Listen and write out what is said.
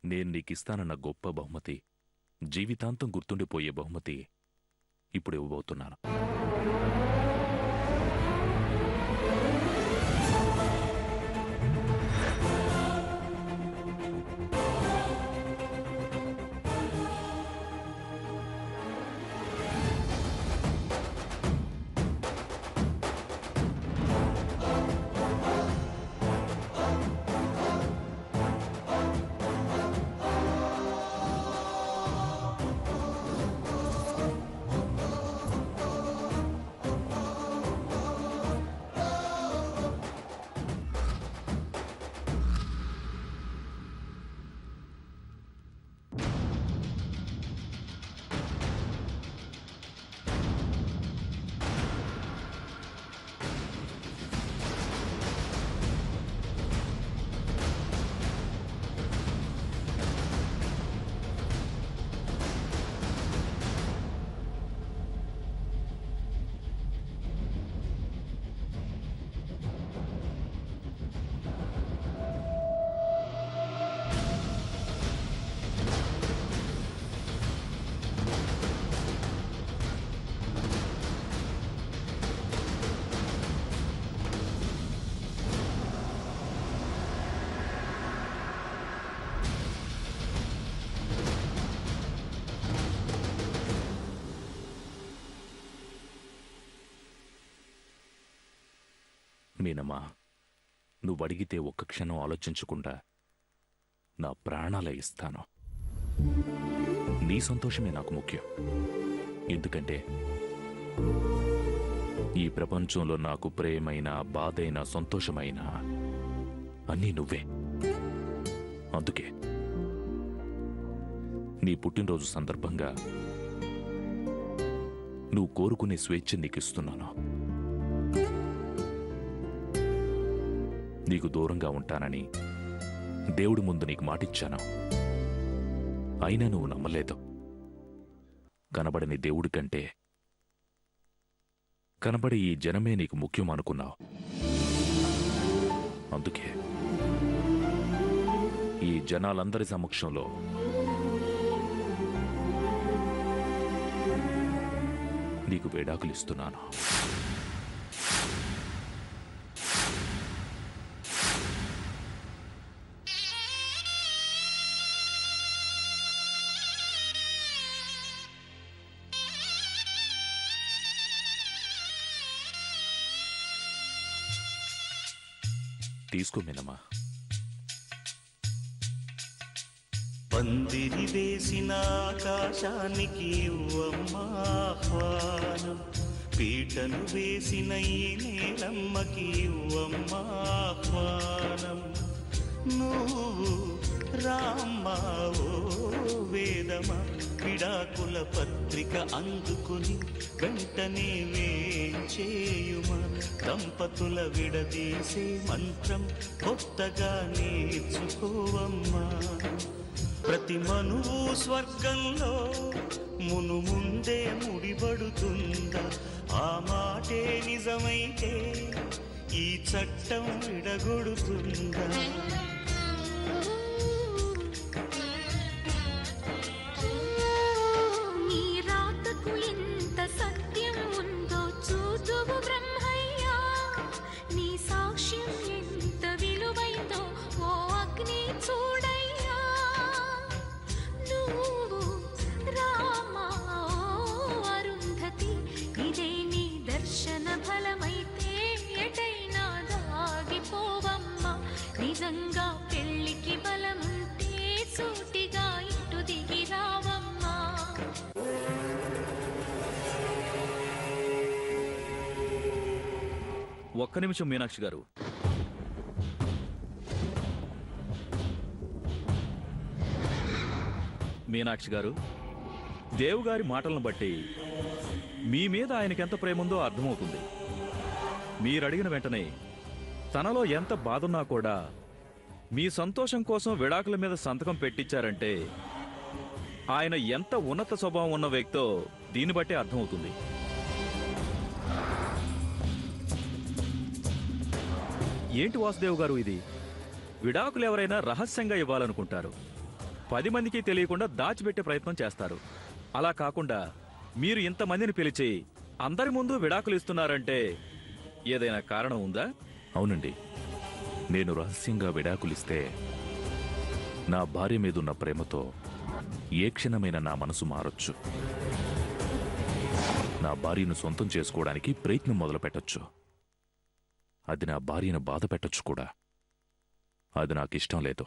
నేను నీకిస్తానన్న గొప్ప బహుమతి, జీవితాంతం గుర్తుండిపోయే బహుమతి ఇప్పుడు ఇవ్వబోతున్నాను. మీనమ్మా, నువ్వడిగితే ఒక్క క్షణం ఆలోచించకుండా నా ప్రాణాలే ఇస్తాను. నీ సంతోషమే నాకు ముఖ్యం. ఎందుకంటే ఈ ప్రపంచంలో నాకు ప్రేమైనా, బాధైనా, సంతోషమైనా అన్నీ నువ్వే. అందుకే నీ పుట్టినరోజు సందర్భంగా నువ్వు కోరుకునే స్వేచ్ఛ నీకిస్తున్నాను. నీకు దూరంగా ఉంటానని దేవుడి ముందు నీకు మాటిచ్చాను. అయినా నువ్వు నమ్మలేదు. కనబడని దేవుడి కంటే కనబడే ఈ జనమే నీకు ముఖ్యం అనుకున్నావు. అందుకే ఈ జనాలందరి సమక్షంలో నీకు విడాకులిస్తున్నాను. తీసుకో మీనమ్మా. పందిరి వేసిన ఆకాశానికి ఇవ్వమ్మా ఆహ్వానం, పీటను వేసిన ఈ నేలమ్మకి ఇవ్వమ్మా ఆహ్వానం. నువ్వు రామ్మా ఓ వేదమా, విడాకుల పత్రిక అందుకుని వెంటనే వేంచేయుమా. దంపతుల విడదీసే మంత్రం కొత్తగా నేర్చుకోవమ్మా. ప్రతి మనువు స్వర్గంలో ముందే ముడిపడుతుందా? ఆ మాటే నిజమైతే ఈ చట్టం విడగొడుతుందా? సత్యం ఉందో చూదువు బ్రహ్మయ్యా, నీ సాక్ష్యం ఎంత విలువైందో ఓ అగ్ని చూడయ్యా. నువ్వు రామా అరుంధతి, ఇదే నీ దర్శన ఫలమైతే ఎటైనా దాగిపోవమ్మా. నిజంగా పెళ్లికి బలముంటే సూటిగా ఇటు దిగి రావమ్మా. ఒక్క నిమిషం మీనాక్షి గారు. మీనాక్షి గారు, దేవుగారి మాటలను బట్టి మీ మీద ఆయనకెంత ప్రేముందో అర్థమవుతుంది. మీరడిగిన వెంటనే తనలో ఎంత బాధున్నా కూడా మీ సంతోషం కోసం విడాకుల మీద సంతకం పెట్టించారంటే ఆయన ఎంత ఉన్నత స్వభావం ఉన్న వ్యక్తో దీన్ని బట్టి అర్థమవుతుంది. ఏంటి వాసుదేవ్ గారు ఇది? విడాకులు ఎవరైనా రహస్యంగా ఇవ్వాలనుకుంటారు, 10 మందికి తెలియకుండా దాచిపెట్టే ప్రయత్నం చేస్తారు. అలా కాకుండా మీరు ఇంతమందిని పిలిచి అందరి ముందు విడాకులు ఇస్తున్నారంటే ఏదైనా కారణం ఉందా? అవునండి, నేను రహస్యంగా విడాకులిస్తే నా భార్య మీదున్న ప్రేమతో ఏ క్షణమైనా నా మనసు మారొచ్చు. నా భార్యను సొంతం చేసుకోవడానికి ప్రయత్నం మొదలు పెట్టొచ్చు. అది నా భార్యను బాధ పెట్టొచ్చు కూడా. అది నాకిష్టం లేదు.